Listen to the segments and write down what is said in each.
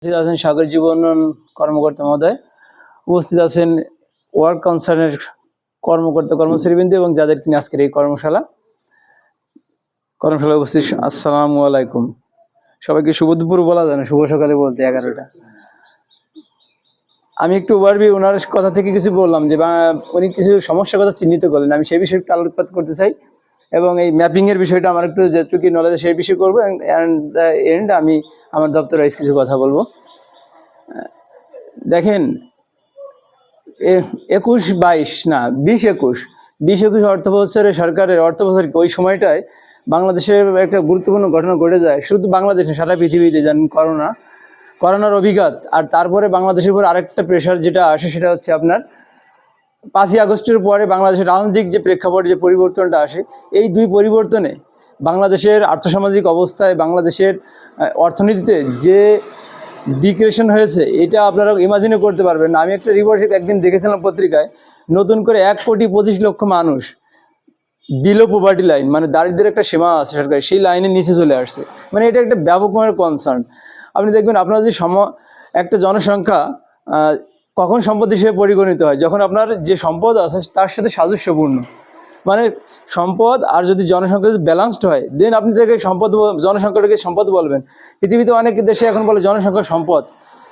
উপস্থিত আছেন সাগর জীবন কর্মকর্তা মহোদয়, উপস্থিত আছেন ওয়ার্ক কনসার্নের কর্মকর্তা কর্মচারীবৃন্দ এবং যাদের কিনে আজকের এই কর্মশালা উপস্থিত, আসসালামু আলাইকুম। সবাইকে শুভ দুপুর বলা যায় না, শুভ সকালে বলতে 11টা। আমি একটু ওভারভিউ ওনার কথা থেকে কিছু বললাম যে উনি কিছু সমস্যার কথা চিহ্নিত করলেন, আমি সেই বিষয়ে একটু আলোকপাত করতে চাই এবং এই ম্যাপিংয়ের বিষয়টা আমার একটু যেটুকু নলেজ সেই বিষয়ে করবো। অ্যান্ড দ্য এন্ড আমি আমার দপ্তরে কিছু কথা বলবো। দেখেন, 21-22 না 20-21 অর্থ বছরে সরকারের অর্থ বছর ওই সময়টায় বাংলাদেশের একটা গুরুত্বপূর্ণ ঘটনা ঘটে যায়। শুধু বাংলাদেশে, সারা পৃথিবীতে জানেন করোনার অভিঘাত। আর তারপরে বাংলাদেশের উপর আরেকটা প্রেশার যেটা আসে সেটা হচ্ছে আপনার 5ই আগস্টের পরে বাংলাদেশের রাজনৈতিক যে প্রেক্ষাপট, যে পরিবর্তনটা আসে, এই দুই পরিবর্তনে বাংলাদেশের আর্থসামাজিক অবস্থায়, বাংলাদেশের অর্থনীতিতে যে ডিক্রেশন হয়েছে এটা আপনারা ইমাজিনও করতে পারবেন না। আমি একটা রিপোর্ট একদিন দেখেছিলাম পত্রিকায়, নতুন করে 1,25,00,000 মানুষ বিলো পভার্টি লাইন, মানে দারিদ্রের একটা সীমা আছে সরকারি, সেই লাইনের নিচে চলে আসছে। মানে এটা একটা ব্যাপক মানের কনসার্ন। আপনি দেখবেন আপনার যে একটা জনসংখ্যা কখন সম্পদ হিসেবে পরিগণিত হয়, যখন আপনার যে সম্পদ আছে তার সাথে সাদৃশ্যপূর্ণ। মানে সম্পদ আর যদি জনসংখ্যা যদি ব্যালান্সড হয়, দেন আপনি তাকে জনসংখ্যাটাকে সম্পদ বলবেন। পৃথিবীতে অনেক দেশে এখন বলে জনসংখ্যা সম্পদ,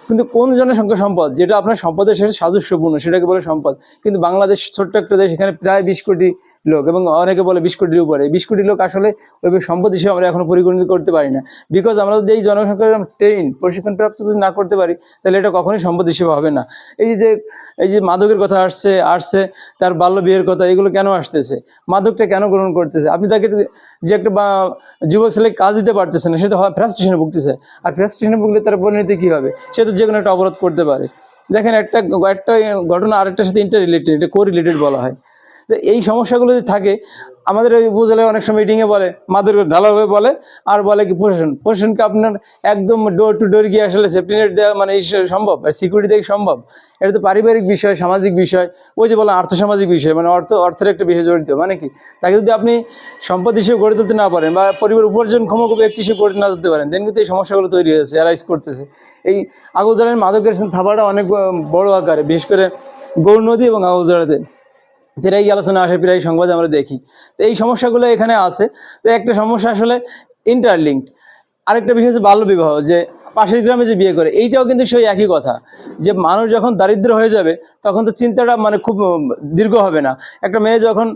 কিন্তু কোন জনসংখ্যা সম্পদ? যেটা আপনার সম্পদের সাথে সাদৃশ্যপূর্ণ, সেটাকে বলে সম্পদ। কিন্তু বাংলাদেশ ছোট্ট একটা দেশ, এখানে প্রায় 20 কোটি লোক, এবং অনেকে বলে 20 কোটির উপরে। 20 কোটি লোক আসলে ওইভাবে সম্পদ হিসেবে আমরা এখনো পরিগণিত করতে পারি না, বিকজ আমরা যদি এই জনসংখ্যার প্রশিক্ষণপ্রাপ্ত যদি না করতে পারি, তাহলে এটা কখনোই সম্পদ হিসেবে হবে না। এই যে মাদকের কথা আসছে, তার বাল্য বিয়ের কথা, এগুলো কেন আসতেছে? মাদকটা কেন গ্রহণ করতেছে? আপনি তাকে যে একটা যুবক ছেলে কাজ দিতে পারতেছে না, সে তো ফ্রাস্ট্রেশনে ভুগতেছে। আর ফ্রাস্ট্রেশনে ভুগলে তার পরিণতি কী হবে? সে তো যে কোনো একটা অপরাধ করতে পারে। দেখেন, একটা ঘটনা আরেকটার সাথে ইন্টাররিলেটেড, এটা কোরিলেটেড বলা হয়। তো এই সমস্যাগুলো যদি থাকে, আমাদের ওই উপজেলায় অনেক সময় মিটিংয়ে বলে, মাদক ঢালাভাবে বলে, আর বলে কি প্রশাসনকে আপনার একদম ডোর টু ডোর গিয়ে আসলে সেফটি নেট দেওয়া মানে সম্ভব, আর সিকিউরিটি দেওয়া সম্ভব? এটা তো পারিবারিক বিষয়, সামাজিক বিষয়, ওই যে বলেন আর্থসামাজিক বিষয়, মানে অর্থের একটা বিষয় জড়িত। মানে কি, তাকে যদি আপনি সম্পদ হিসেবে গড়ে তুলতে না পারেন বা পরিবার উপার্জনক্ষম ব্যক্তি হিসেবে গড়ে না তুলতে পারেন, দেন কিন্তু এই সমস্যাগুলো তৈরি হয়েছে, অ্যারাইজ করতেছে। এই আগুজারের মাদকের থাবাটা অনেক বড় আকারে, বিশেষ করে গৌর নদী এবং আগুজারাতে প্রায় আলোচনা আসে, প্রায় সংবাদে আমরা দেখি। তো এই সমস্যাগুলো এখানে আছে। তো একটা সমস্যা আসলে ইন্টারলিঙ্কড। আরেকটা বিষয় হচ্ছে বাল্যবিবাহ, যে পাশের গ্রামে যে বিয়ে করে, এইটাও কিন্তু সেই একই কথা, যে মানুষ যখন দারিদ্র হয়ে যাবে তখন তো চিন্তাটা মানে খুব দীর্ঘ হবে না। একটা মেয়ে যখন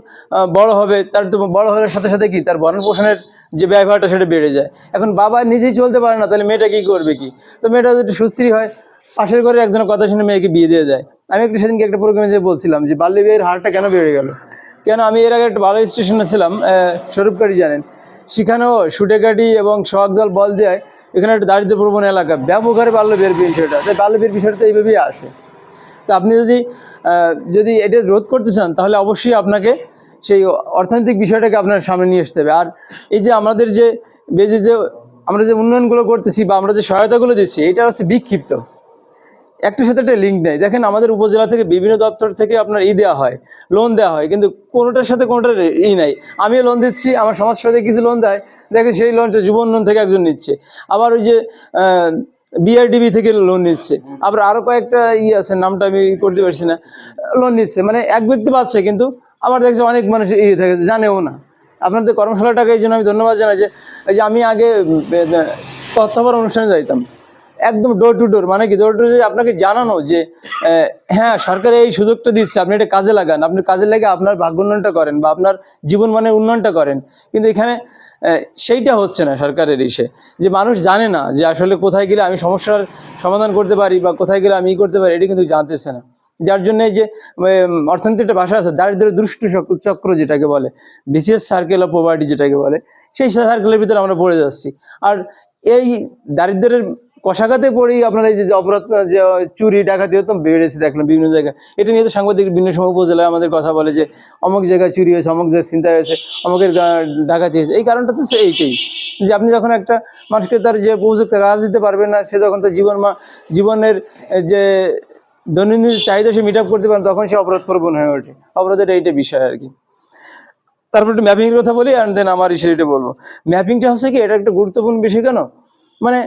বড় হবে, তার তো বড় হওয়ার সাথে সাথে কি তার ভরণ পোষণের যে ব্যয়ভারটা সেটা বেড়ে যায়। এখন বাবা নিজেই চলতে পারে না, তাহলে মেয়েটা কী করবে? কি তো মেয়েটা যদি সুশ্রী হয়, পাশের ঘরে একজনের কথা শুনে মেয়েকে বিয়ে দিয়ে দেয়। আমি সেদিনকে একটা প্রোগ্রামে যে বলছিলাম যে বাল্য বিয়ের হারটা কেন বেড়ে গেল, কেন? আমি এর আগে একটা ভালো স্টেশনে ছিলাম, স্বরূপকারী জানেন, সেখানেও সুটেকাটি এবং সোহাগদল বল দেয়, এখানে একটা দারিদ্র প্রবণ এলাকা, ব্যাপক হারে বাল্য বিয়ের বিষয়টা। তাই বাল্য বিয়ের বিষয়টা তো এইভাবেই আসে। তো আপনি যদি এটা রোধ করতে চান, তাহলে অবশ্যই আপনাকে সেই অর্থনৈতিক বিষয়টাকে আপনার সামনে নিয়ে আসতে হবে। আর এই যে আমাদের যে আমরা যে উন্নয়নগুলো করতেছি বা আমরা যে সহায়তাগুলো দিচ্ছি, এটা হচ্ছে বিক্ষিপ্ত, একটার সাথে একটা লিঙ্ক নেই। দেখেন, আমাদের উপজেলা থেকে বিভিন্ন দপ্তর থেকে আপনার দেওয়া হয়, লোন দেওয়া হয়, কিন্তু কোনোটার সাথে কোনোটার নাই। আমিও লোন দিচ্ছি, আমার সমাজ সাথে কিছু লোন দেয়, দেখেন সেই লোনটা যুবন লোন থেকে একজন নিচ্ছে, আবার ওই যে বিআরডিবি থেকে লোন নিচ্ছে, আবার আরও কয়েকটা আছে, নামটা আমি করতে পারছি না, লোন নিচ্ছে। মানে এক ব্যক্তি পাচ্ছে, কিন্তু আমার দেখছি অনেক মানুষ থাকে জানেও না। আপনাদের কর্মশালাটাকে এই জন্য আমি ধন্যবাদ জানাই, যে এই যে আমি আগে তথ্যপর অনুষ্ঠানে যাইতাম, একদম ডোর টু ডোর। মানে কি, ডোর টু ডোর আপনাকে জানানো যে হ্যাঁ, সরকার এই সুযোগটা দিচ্ছে, আপনি এটা কাজে লাগান, আপনি কাজে লেগে আপনার ভাগ্য উন্নয়নটা করেন বা আপনার জীবন মানের উন্নয়নটা করেন। কিন্তু এখানে সেইটা হচ্ছে না সরকারের যে মানুষ জানে না যে আসলে কোথায় গেলে আমি সমস্যার সমাধান করতে পারি বা কোথায় গেলে আমি করতে পারি, এটা কিন্তু জানতেছে না। যার জন্য এই যে অর্থনীতির একটা ভাষা আছে, দারিদ্র্যের দুষ্টু চক্র যেটাকে বলে, বিসিএস সার্কেল অফ পভার্টি যেটাকে বলে, সেই সার্কেলের ভিতরে আমরা পড়ে যাচ্ছি। আর এই দারিদ্র্যের কষাঘাতে পড়েই আপনার এই যে অপরাধ, যে চুরি ডাকাতি হতো বেড়েছে দেখলাম বিভিন্ন জায়গায়। এটা নিয়ে তো সাংবাদিক বিভিন্ন সময় উপজেলায় আমাদের কথা বলে যে অমুক জায়গায় চুরি হয়েছে, অমুক জায়গায় চিন্তা হয়েছে, অমুকের ডাকাতি হয়েছে। এই কারণটা তো এইটাই, যে আপনি যখন একটা মানুষকে তার যে উপযুক্ত কাজ দিতে পারবেন না, সে যখন তার জীবনের যে দৈনন্দিন চাহিদা সে মিট আপ করতে পারেন, তখন সে অপরাধ প্রবণ হয়ে ওঠে। অপরাধের এইটা বিষয় আর কি। তারপর একটু ম্যাপিংয়ের কথা বলি, অ্যান্ড দেন আমার এটা বলবো। ম্যাপিংটা হচ্ছে কি, এটা একটা গুরুত্বপূর্ণ বিষয়। কেন? মানে